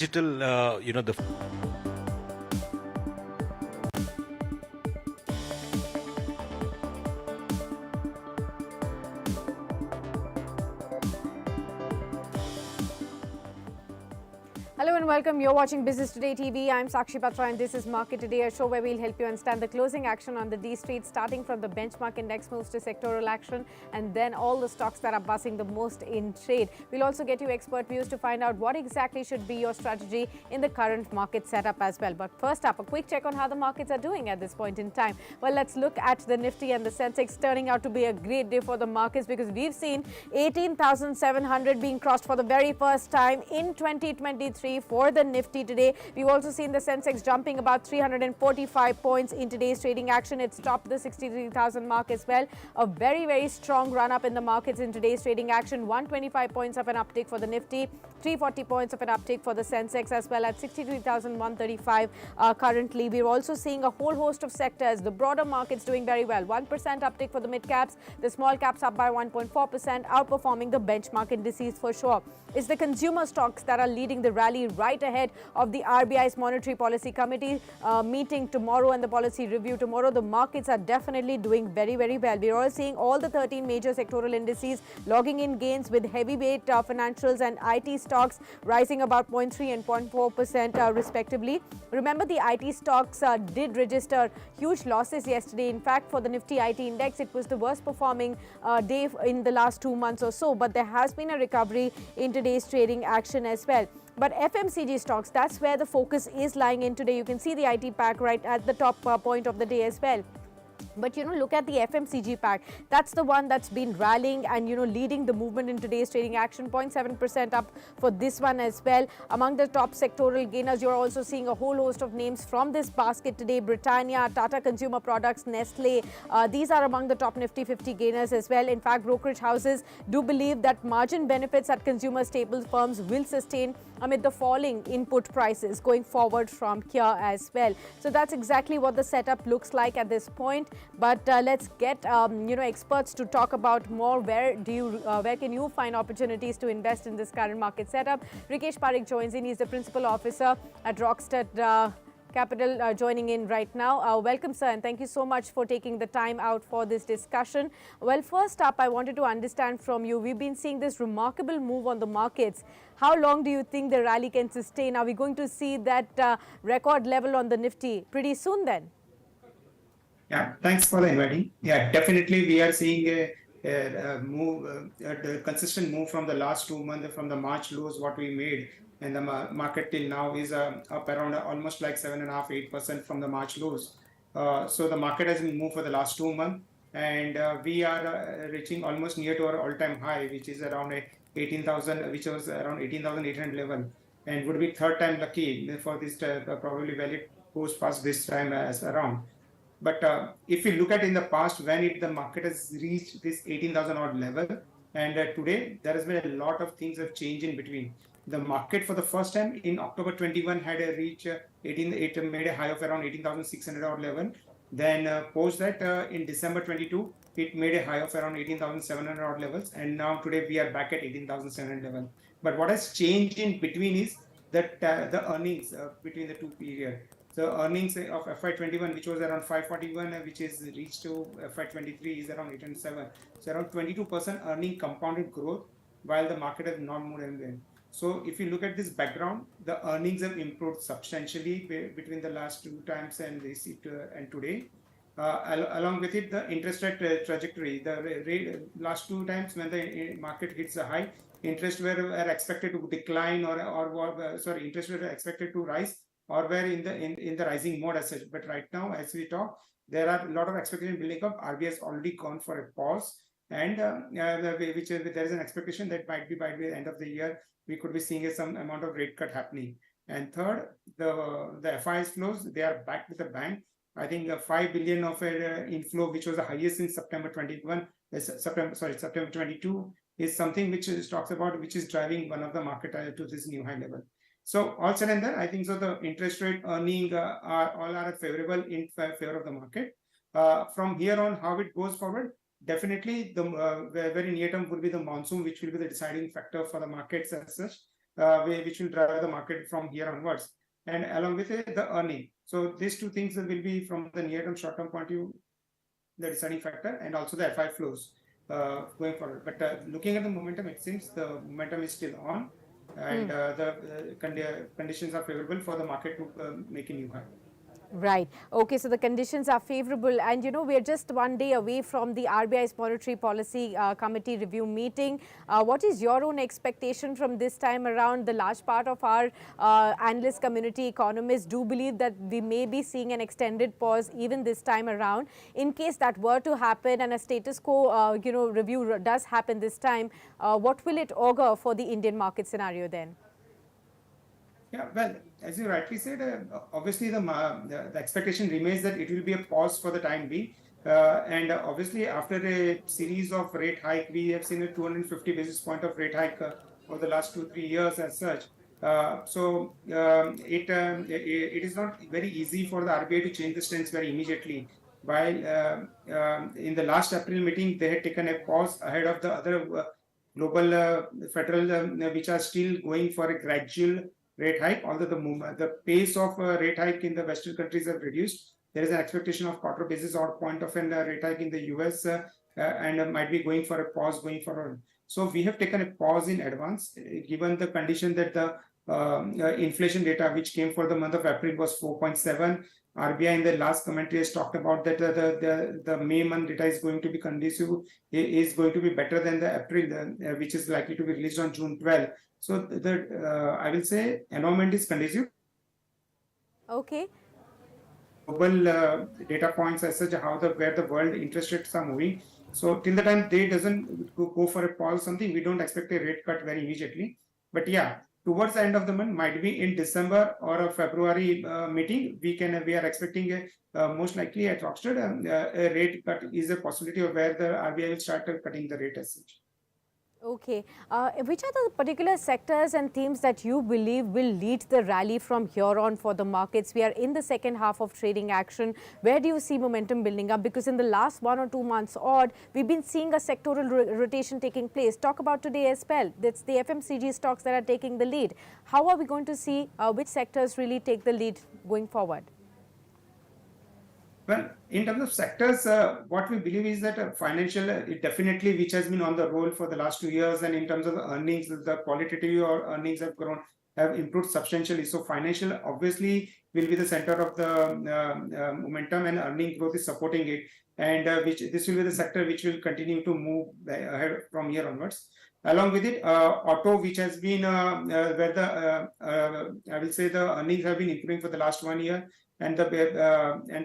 digital, the Hello and welcome. You're watching Business Today TV. I'm Sakshi Patra and this is Market Today, a show where we'll help you understand the closing action on the D Street, starting from the benchmark index moves to sectoral action and then all the stocks that are buzzing the most in trade. We'll also get you expert views to find out what exactly should be your strategy in the current market setup as well. But first up, a quick check on how the markets are doing at this point in time. Well, let's look at the Nifty and the Sensex turning out to be a great day for the markets because we've seen 18,700 being crossed for the very first time in 2023. For the Nifty today. We've also seen the Sensex jumping about 345 points in today's trading action. It's topped the 63,000 mark as well. A very, very strong run up in the markets in today's trading action. 125 points of an uptick for the Nifty, 340 points of an uptick for the Sensex as well at 63,135 currently. We're also seeing a whole host of sectors. The broader markets doing very well. 1% uptick for the mid caps, the small caps up by 1.4%, outperforming the benchmark indices for sure. It's the consumer stocks that are leading the rally right ahead of the RBI's Monetary Policy Committee meeting tomorrow and the policy review tomorrow. The markets are definitely doing very, very well. We're all seeing all the 13 major sectoral indices logging in gains with heavyweight financials and IT stocks rising about 0.3 and 0.4% respectively. Remember, the IT stocks did register huge losses yesterday. In fact, for the Nifty IT index, it was the worst performing day in the last 2 months or so. But there has been a recovery in today's trading action as well. But FMCG stocks, that's where the focus is lying in today. You can see the IT pack right at the top point of the day as well. But look at the FMCG pack. That's the one that's been rallying and leading the movement in today's trading action. 0.7% up for this one as well. Among the top sectoral gainers, you're also seeing a whole host of names from this basket today. Britannia, Tata Consumer Products, Nestle. These are among the top Nifty 50 gainers as well. In fact, brokerage houses do believe that margin benefits at consumer staples firms will sustain amid the falling input prices going forward from here as well. So that's exactly what the setup looks like at this point. But let's get experts to talk about more. Where can you find opportunities to invest in this current market setup? Rikesh Parekh joins in. He's the principal officer at Rockstead Capital joining in right now. Welcome, sir, and thank you so much for taking the time out for this discussion. Well, first up, I wanted to understand from you, we've been seeing this remarkable move on the markets. How long do you think the rally can sustain? Are we going to see that record level on the Nifty pretty soon then? Yeah, thanks for the inviting. Yeah, definitely we are seeing a move, a consistent move from the last 2 months, from the March lows what we made, and the market till now is up around almost like 7.5–8% from the March lows. So the market has been moved for the last 2 months, and we are reaching almost near to our all-time high, which is around 18,000, which was around 18,800 level, and would be third time lucky for this probably value goes past this time as around. But if we look at in the past, when the market has reached this 18,000 odd level, and today there has been a lot of things have changed in between. The market for the first time in October 21 had a reach 18, it made a high of around 18,600 odd level. Then post that in December 22, it made a high of around 18,700 odd levels, and now today we are back at 18,700 level. But what has changed in between is that the earnings between the two periods. So earnings of FY21, which was around 541, which is reached to FY23 is around 807. So around 22% earning compounded growth, while the market has not moved anywhere. So if you look at this background, the earnings have improved substantially between the last 2 times and this and today. Along with it, the interest rate trajectory, the last 2 times when the market hits a high, interest were expected to decline interest were expected to rise, or were in the rising mode as such. But right now, as we talk, there are a lot of expectation building up. RBI has already gone for a pause, and there is an expectation that by the end of the year, we could be seeing some amount of rate cut happening. And third, the FIs flows, they are back with the bank. I think 5 billion of inflow, which was the highest in September 22, is something which talks about which is driving one of the market to this new high level. So all said and done, I think so the interest rate earning are favorable in favor of the market. From here on, how it goes forward, definitely the very near term will be the monsoon, which will be the deciding factor for the markets as such. which will drive the market from here onwards. And along with it, the earning. So these two things will be from the near-term, short-term point of view, the deciding factor, and also the FI flows going forward. But looking at the momentum, it seems the momentum is still on, and the conditions are favorable for the market to make a new high. Right. Okay, so the conditions are favorable, and we're just one day away from the RBI's Monetary Policy Committee review meeting. What is your own expectation from this time around? The large part of our analyst community, economists, do believe that we may be seeing an extended pause even this time around. In case that were to happen and a status quo, review does happen this time, what will it augur for the Indian market scenario then? Yeah, well, as you rightly said, obviously the expectation remains that it will be a pause for the time being. And obviously, after a series of rate hike, we have seen a 250 basis point of rate hike over the last 2-3 years as such. It is not very easy for the RBI to change the stance very immediately. While in the last April meeting, they had taken a pause ahead of the other global federal, which are still going for a gradual rate hike, although the pace of rate hike in the Western countries have reduced. There is an expectation of quarter basis or point of a rate hike in the US and might be going for a pause going forward. So we have taken a pause in advance, given the condition that the inflation data which came for the month of April was 4.7. RBI in the last commentary has talked about that the May month data is going to be conducive, is going to be better than the April, which is likely to be released on June 12. So I will say environment is conducive. Okay. Global data points as such, where the world interest rates are moving. So till the time they doesn't go for a pause, something, we don't expect a rate cut very immediately. But yeah, towards the end of the month, might be in December or a February meeting, we are expecting most likely at Oxford a rate cut is a possibility of where the RBI will start cutting the rate as such. Okay. Which are the particular sectors and themes that you believe will lead the rally from here on for the markets? We are in the second half of trading action. Where do you see momentum building up? Because in the last 1 or 2 months odd, we've been seeing a sectoral rotation taking place. Talk about today as well. That's the FMCG stocks that are taking the lead. How are we going to see which sectors really take the lead going forward? Well, in terms of sectors, what we believe is that financial, it definitely, which has been on the roll for the last 2 years, and in terms of the earnings, the qualitative or earnings have improved substantially. So financial obviously will be the center of the momentum, and earning growth is supporting it. And this will be the sector which will continue to move ahead from here onwards. Along with it, auto, which has been where I will say the earnings have been improving for the last 1 year. And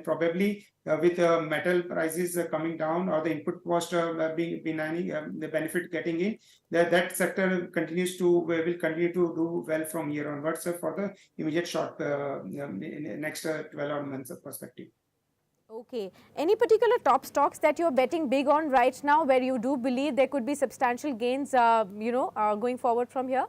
probably with metal prices coming down or the input cost being benign, the benefit getting in, that sector will continue to do well from here onwards for the immediate short next 12 months of perspective. Okay. Any particular top stocks that you're betting big on right now, where you do believe there could be substantial gains, going forward from here?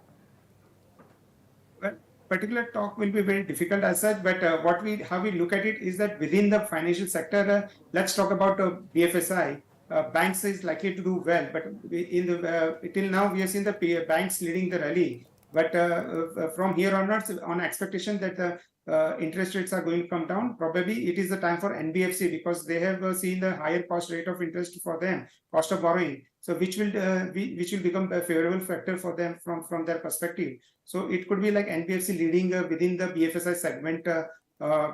Well, particular talk will be very difficult as such, but how we look at it is that within the financial sector, let's talk about BFSI. Banks is likely to do well, but till now we have seen the banks leading the rally. But from here onwards, on expectation that the interest rates are going to come down, probably it is the time for NBFC, because they have seen the higher cost rate of interest for them, cost of borrowing. So which will become a favorable factor for them from their perspective. So it could be like NBFC leading within the BFSI segment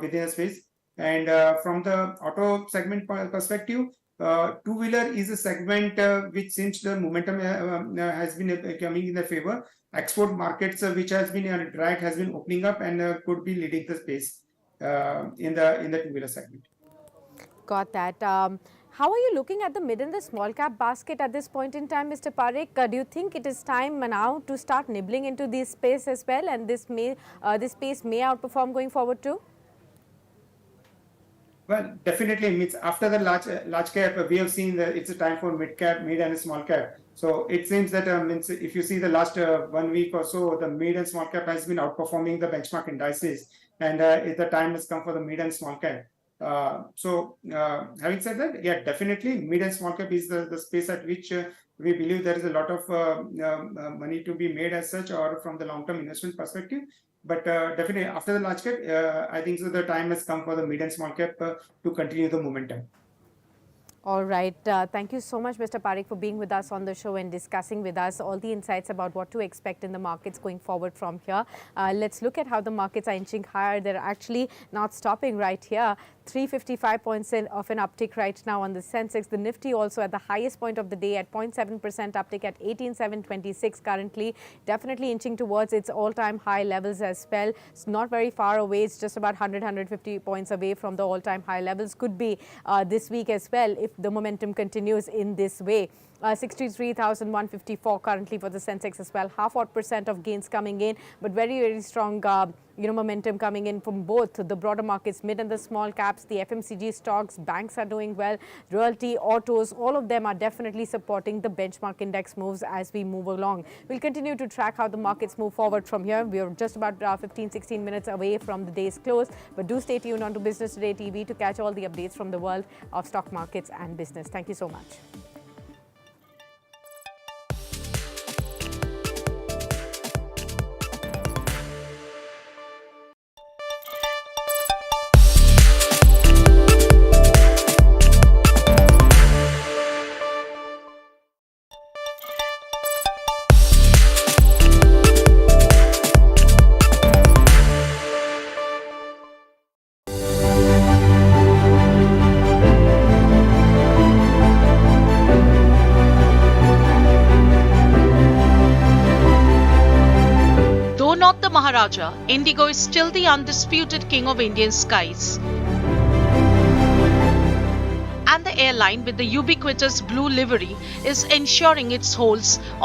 within a space. And from the auto segment perspective, two-wheeler is a segment which seems the momentum has been coming in the favor. Export markets, which has been a drag, has been opening up and could be leading the space in the two-wheeler segment. Got that. How are you looking at the mid and the small cap basket at this point in time, Mr. Parekh? Do you think it is time now to start nibbling into this space as well, and this space may outperform going forward too? Well, definitely means after the large cap, we have seen that it's a time for mid and small cap. So it seems that if you see the last 1 week or so, the mid and small cap has been outperforming the benchmark indices, and the time has come for the mid and small cap. Having said that, yeah, definitely mid and small cap is the space at which we believe there is a lot of money to be made as such, or from the long-term investment perspective. But definitely after the large cap, I think so the time has come for the mid and small cap to continue the momentum. All right. Thank you so much, Mr. Parekh, for being with us on the show and discussing with us all the insights about what to expect in the markets going forward from here. Let's look at how the markets are inching higher. They're actually not stopping right here. 355 points of an uptick right now on the Sensex. The Nifty also at the highest point of the day at 0.7% uptick at 18,726 currently. Definitely inching towards its all-time high levels as well. It's not very far away. It's just about 150 points away from the all-time high levels. Could be this week as well if the momentum continues in this way. 63,154 currently for the Sensex as well. 0.5% of gains coming in, but very, very strong momentum coming in from both the broader markets, mid and the small caps. The FMCG stocks, banks are doing well, realty, autos, all of them are definitely supporting the benchmark index moves as we move along. We'll continue to track how the markets move forward from here. We are just about 15-16 minutes away from the day's close, but do stay tuned on to Business Today TV to catch all the updates from the world of stock markets and business. Thank you so much. Not the Maharaja, Indigo is still the undisputed king of Indian skies. And the airline with the ubiquitous blue livery is ensuring its holds on